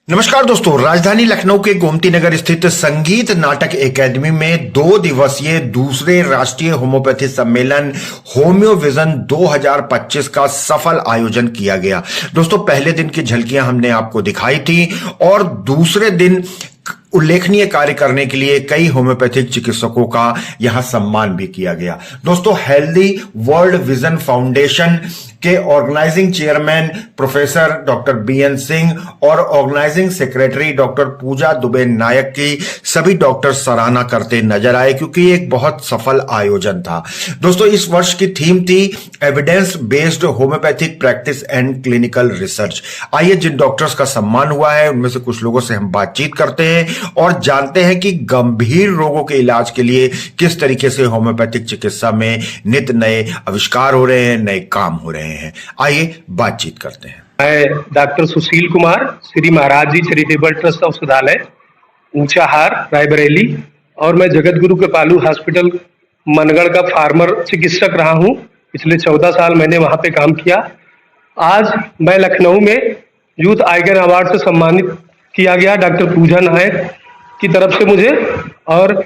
नमस्कार दोस्तों, राजधानी लखनऊ के गोमती नगर स्थित संगीत नाटक एकेडमी में 2 दिवसीय दूसरे राष्ट्रीय होम्योपैथी सम्मेलन होम्यो विजन 2025 का सफल आयोजन किया गया। दोस्तों, पहले दिन की झलकियां हमने आपको दिखाई थी और दूसरे दिन उल्लेखनीय कार्य करने के लिए कई होम्योपैथिक चिकित्सकों का यहां सम्मान भी किया गया। दोस्तों, हेल्दी वर्ल्ड विजन फाउंडेशन के organising chairman professor doctor B N और organising secretary doctor Pooja Dubey Nayak की सभी डॉक्टर सराहना करते नजर आए, क्योंकि एक बहुत सफल आयोजन था। दोस्तों, इस वर्ष की थीम थी evidence based homeopathic practice and clinical research. आइए, जिन डॉक्टर्स का सम्मान हुआ है उनमें से कुछ लोगों से हम बातचीत करते हैं और जानते हैं कि गंभीर रोगों के इलाज के लिए किस तरीके से होम्योपैथिक चिकित्सा में नित्य नए आविष्कार हो रहे हैं, नए काम हो रहे हैं। आइए बातचीत करते हैं। मैं डॉक्टर सुशील कुमार, श्री महाराज जी चैरिटेबल ट्रस्ट औषधालय, ऊंचाहार, रायबरेली, और मैं जगत गुरु कृपालु हॉस्पिटल मनगढ़ का फार्मर चिकित्सक रहा हूं। पिछले 14 साल मैंने वहां पे काम किया। आज मैं लखनऊ में यूथ आइकन अवार्ड से सम्मानित किया गया डॉक्टर पूजा नायक की तरफ से मुझे, और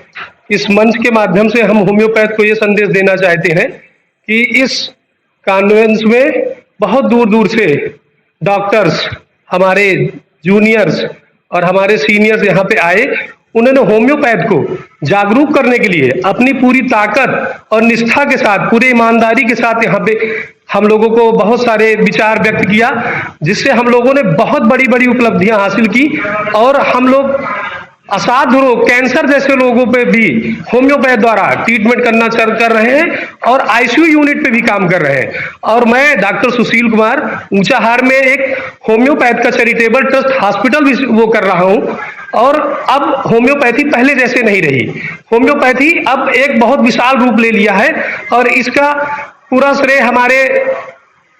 इस मंच के माध्यम से हम होम्योपैथ को ये संदेश देना चाहते हैं कि इस कॉन्फ्रेंस में बहुत दूर दूर से डॉक्टर्स, हमारे जूनियर्स और हमारे सीनियर्स यहाँ पे आए। उन्होंने होम्योपैथ को जागरूक करने के लिए अपनी पूरी ताकत और निष्ठा के साथ, पूरी ईमानदारी के साथ यहाँ पे हम लोगों को बहुत सारे विचार व्यक्त किया, जिससे हम लोगों ने बहुत बड़ी बड़ी उपलब्धियां हासिल की। और हम लोग असाध्य रोग, कैंसर जैसे लोगों पे भी होम्योपैथ द्वारा ट्रीटमेंट करना कर रहे हैं और आईसीयू यूनिट पे भी काम कर रहे हैं। और मैं डॉक्टर सुशील कुमार ऊंचाहार में एक होम्योपैथ का चैरिटेबल ट्रस्ट हॉस्पिटल भी वो कर रहा हूँ। और अब होम्योपैथी पहले जैसे नहीं रही। होम्योपैथी अब एक बहुत विशाल रूप ले लिया है और इसका पूरा श्रेय हमारे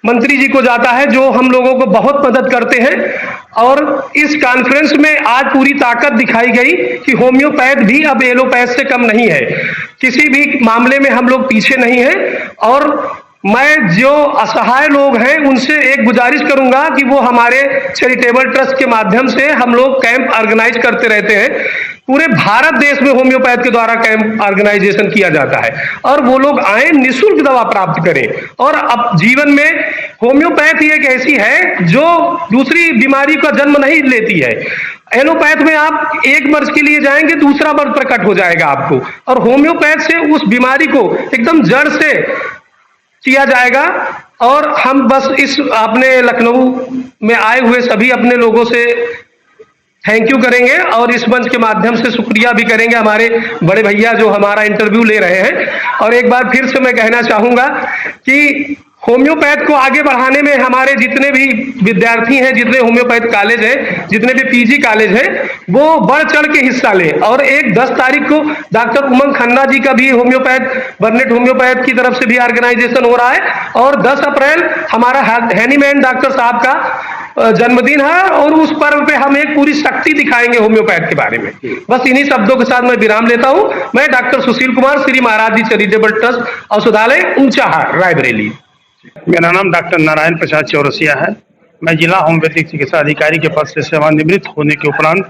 मंत्री जी को जाता है, जो हम लोगों को बहुत मदद करते हैं। और इस कॉन्फ्रेंस में आज पूरी ताकत दिखाई गई कि होम्योपैथ भी अब एलोपैथ से कम नहीं है। किसी भी मामले में हम लोग पीछे नहीं हैं। और मैं जो असहाय लोग हैं उनसे एक गुजारिश करूंगा कि वो हमारे चैरिटेबल ट्रस्ट के माध्यम से हम लोग कैंप ऑर्गेनाइज करते रहते हैं। पूरे भारत देश में होम्योपैथ के द्वारा कैंप ऑर्गेनाइजेशन किया जाता है और वो लोग आए, निःशुल्क दवा प्राप्त करें। और अब जीवन में होम्योपैथ एक ऐसी है जो दूसरी बीमारी का जन्म नहीं लेती है। एलोपैथ में आप एक मर्ज के लिए जाएंगे, दूसरा मर्ज प्रकट हो जाएगा आपको, और होम्योपैथ से उस बीमारी को एकदम जड़ से किया जाएगा। और हम बस इस अपने लखनऊ में आए हुए सभी अपने लोगों से थैंक यू करेंगे और इस मंच के माध्यम से शुक्रिया भी करेंगे हमारे बड़े भैया जो हमारा इंटरव्यू ले रहे हैं। और एक बार फिर से मैं कहना चाहूंगा कि होम्योपैथ को आगे बढ़ाने में हमारे जितने भी विद्यार्थी हैं, जितने होम्योपैथ कॉलेज हैं, जितने भी पीजी कॉलेज हैं, वो बढ़ चढ़ के हिस्सा लें। और 10 तारीख को डॉक्टर उमंग खन्ना जी का भी होम्योपैथ, बर्नेट होम्योपैथ की तरफ से भी ऑर्गेनाइजेशन हो रहा है। और 10 अप्रैल हमारा हैनीमैन डॉक्टर साहब का जन्मदिन है और उस पर्व पे हम एक पूरी शक्ति दिखाएंगे होम्योपैथ के बारे में। बस इन्हीं शब्दों के साथ मैं विराम लेता हूं। मैं डॉक्टर सुशील कुमार, श्री महाराज जी चैरिटेबल ट्रस्ट औषधालय, ऊंचाहार, रायबरेली। मेरा नाम डॉक्टर नारायण प्रसाद चौरसिया है। मैं जिला होम्योपैथिक चिकित्सा अधिकारी के पद से सेवानिवृत्त होने के उपरांत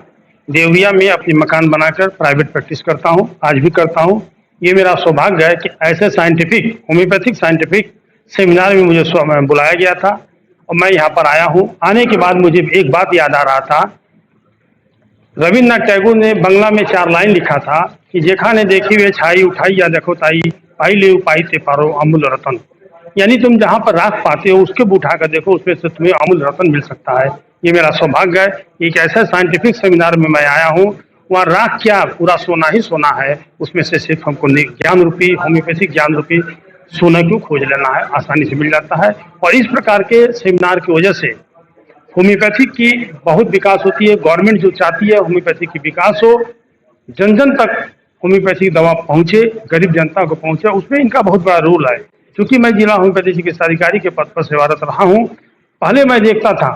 देवरिया में अपनी मकान बनाकर प्राइवेट प्रैक्टिस करता हूं, आज भी करता हूं। ये मेरा सौभाग्य है कि ऐसे होम्योपैथिक साइंटिफिक सेमिनार में मुझे बुलाया गया था और मैं यहाँ पर आया हूँ। आने के बाद मुझे एक बात याद आ रहा था। रविन्द्रनाथ टैगोर ने बंगला में 4 लाइन लिखा था कि जेखा ने देखी वे छाई उठाई या देखो ताई, पाई ले पाई ते पारो अमूल्य रतन। यानी तुम जहाँ पर राख पाते हो उसके उठा कर देखो, उसमें से तुम्हें अमूल्य रतन मिल सकता है। ये मेरा सौभाग्य है। एक ऐसा साइंटिफिक सेमिनार में मैं आया हूँ, वहाँ राख क्या, पूरा सोना ही सोना है। उसमें से सिर्फ हमको ज्ञान रूपी, होम्योपैथिक ज्ञान रूपी सोना क्यों खोज लेना है, आसानी से मिल जाता है। और इस प्रकार के सेमिनार की वजह से होम्योपैथिक की बहुत विकास होती है। गवर्नमेंट जो चाहती है होम्योपैथिक की विकास हो, जन जन तक होम्योपैथिक दवा पहुंचे, गरीब जनता को पहुंचे, उसमें इनका बहुत बड़ा रोल है। क्योंकि मैं जिला होम्योपैथी चिकित्सा अधिकारी के पद पर सेवारत रहा हूँ, पहले मैं देखता था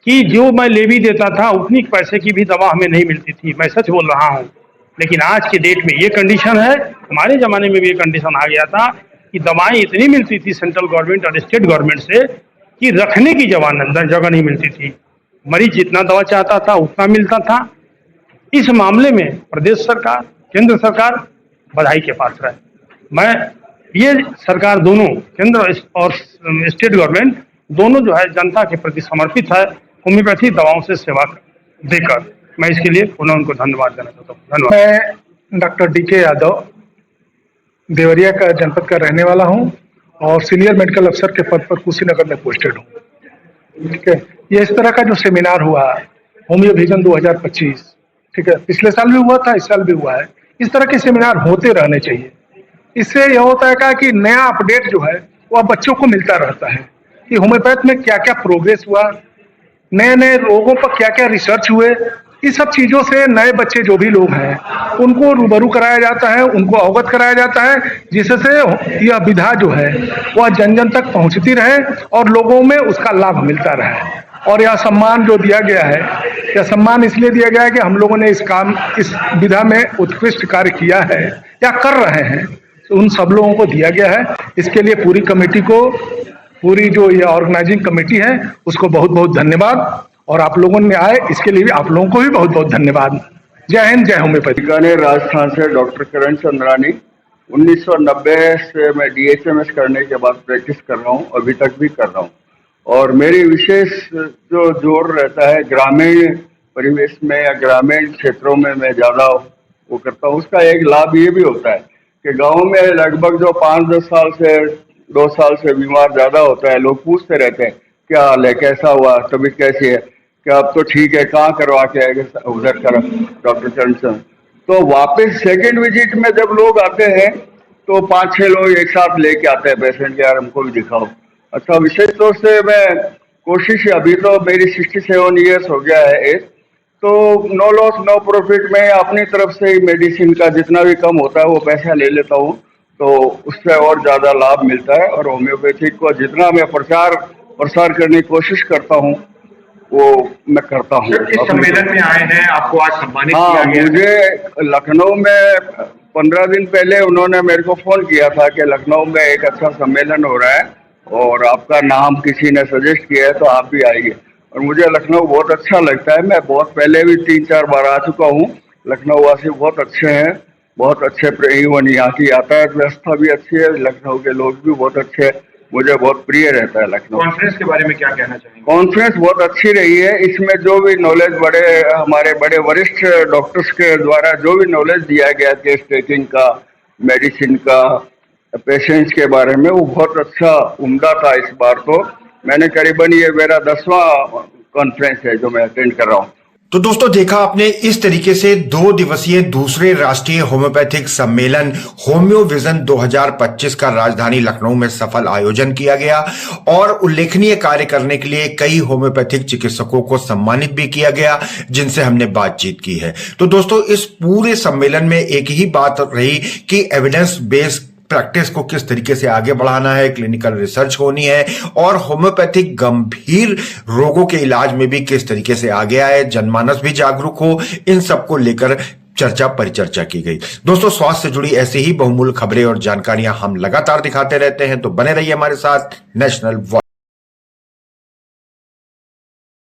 कि जो मैं ले भी देता था उतनी पैसे की भी दवा हमें नहीं मिलती थी। मैं सच बोल रहा हूँ। लेकिन आज के डेट में ये कंडीशन है, हमारे ज़माने में भी ये कंडीशन आ गया था कि दवाएं इतनी मिलती थी सेंट्रल गवर्नमेंट और स्टेट गवर्नमेंट से कि रखने की जगह नहीं मिलती थी। मरीज जितना दवा चाहता था उतना मिलता था। इस मामले में प्रदेश सरकार, केंद्र सरकार बधाई के पात्र है। मैं ये सरकार दोनों, केंद्र और स्टेट गवर्नमेंट दोनों जो है जनता के प्रति समर्पित है होम्योपैथी दवाओं से सेवा देकर। मैं इसके लिए पुनः उनको धन्यवाद देना चाहता हूँ। धन्यवाद। मैं डॉक्टर DK यादव देवरिया का जनपद का रहने वाला हूं और सीनियर मेडिकल अफसर के पद पर कुशीनगर में पोस्टेड हूं। ठीक है, ये इस तरह का जो सेमिनार हुआ होमियो विजन 2025, ठीक है, पिछले साल भी हुआ था, इस साल भी हुआ है। इस तरह के सेमिनार होते रहने चाहिए। इससे यह होता है कि नया अपडेट जो है वह बच्चों को मिलता रहता है कि होम्योपैथ में क्या क्या प्रोग्रेस हुआ, नए नए रोगों पर क्या क्या रिसर्च हुए। इस सब चीजों से नए बच्चे जो भी लोग हैं उनको रूबरू कराया जाता है, उनको अवगत कराया जाता है, जिससे यह विधा जो है वह जन जन तक पहुंचती रहे और लोगों में उसका लाभ मिलता रहे। और यह सम्मान जो दिया गया है, यह सम्मान इसलिए दिया गया है कि हम लोगों ने इस विधा में उत्कृष्ट कार्य किया है या कर रहे हैं, तो उन सब लोगों को दिया गया है। इसके लिए पूरी कमेटी को, पूरी जो ये ऑर्गेनाइजिंग कमेटी है उसको बहुत बहुत धन्यवाद, और आप लोगों ने आए इसके लिए भी आप लोगों को भी बहुत बहुत धन्यवाद। जय हिंद, जय होम्योपैथी। बीकानेर राजस्थान से डॉक्टर करण चंद्रानी। 1990 से मैं DHMS करने के बाद प्रैक्टिस कर रहा हूँ, अभी तक भी कर रहा हूँ। और मेरी विशेष जो जोर रहता है ग्रामीण परिवेश में या ग्रामीण क्षेत्रों में मैं ज़्यादा वो करता हूँ। उसका एक लाभ ये भी होता है कि गाँव में लगभग जो 5-10 साल से 2 साल से बीमार ज़्यादा होता है, लोग पूछते रहते हैं क्या हाल है, कैसा हुआ, तबीयत कैसी है, क्या अब तो ठीक है, कहाँ करवा के आएगा उधर कर डॉक्टर चंद्रचंद। तो वापस सेकंड विजिट में जब लोग आते हैं तो 5-6 लोग एक साथ लेके आते हैं पेशेंट, यार हमको भी दिखाओ। अच्छा, विशेष तौर से मैं कोशिश, अभी तो मेरी 67 ईयर्स हो गया है एज, तो नो लॉस नो प्रॉफिट में अपनी तरफ से ही मेडिसिन का जितना भी कम होता है वो पैसा ले लेता हूँ, तो उससे और ज़्यादा लाभ मिलता है। और होम्योपैथिक को जितना मैं प्रसार करने की कोशिश करता हूँ वो मैं करता हूँ। इस सम्मेलन में आए हैं, आपको आज सम्मानित किया गया। मुझे लखनऊ में 15 दिन पहले उन्होंने मेरे को फोन किया था कि लखनऊ में एक अच्छा सम्मेलन हो रहा है और आपका नाम किसी ने सजेस्ट किया है तो आप भी आइए। और मुझे लखनऊ बहुत अच्छा लगता है, मैं बहुत पहले भी 3-4 बार आ चुका हूँ। लखनऊ वासी बहुत अच्छे हैं, बहुत अच्छे, इवन यहाँ की यातायात व्यवस्था भी अच्छी है, लखनऊ के लोग भी बहुत अच्छे हैं, मुझे बहुत प्रिय रहता है लखनऊ। कॉन्फ्रेंस के बारे में क्या कहना चाहेंगे? कॉन्फ्रेंस बहुत अच्छी रही है। इसमें जो भी नॉलेज हमारे बड़े वरिष्ठ डॉक्टर्स के द्वारा जो भी नॉलेज दिया गया केस टेकिंग का, मेडिसिन का, पेशेंट्स के बारे में, वो बहुत अच्छा उम्दा था। इस बार तो मैंने करीबन, ये मेरा 10वां कॉन्फ्रेंस है जो मैं अटेंड कर रहा हूँ। तो दोस्तों, देखा आपने, इस तरीके से 2 दिवसीय दूसरे राष्ट्रीय होम्योपैथिक सम्मेलन होम्यो विजन 2025 का राजधानी लखनऊ में सफल आयोजन किया गया और उल्लेखनीय कार्य करने के लिए कई होम्योपैथिक चिकित्सकों को सम्मानित भी किया गया, जिनसे हमने बातचीत की है। तो दोस्तों, इस पूरे सम्मेलन में एक ही बात रही कि एविडेंस बेस्ड प्रैक्टिस को किस तरीके से आगे बढ़ाना है, क्लिनिकल रिसर्च होनी है और होम्योपैथिक गंभीर रोगों के इलाज में भी किस तरीके से आगे आए, जनमानस भी जागरूक हो, इन सबको लेकर परिचर्चा की गई। दोस्तों, स्वास्थ्य से जुड़ी ऐसी ही बहुमूल्य खबरें और जानकारियां हम लगातार दिखाते रहते हैं, तो बने रहिए हमारे साथ नेशनल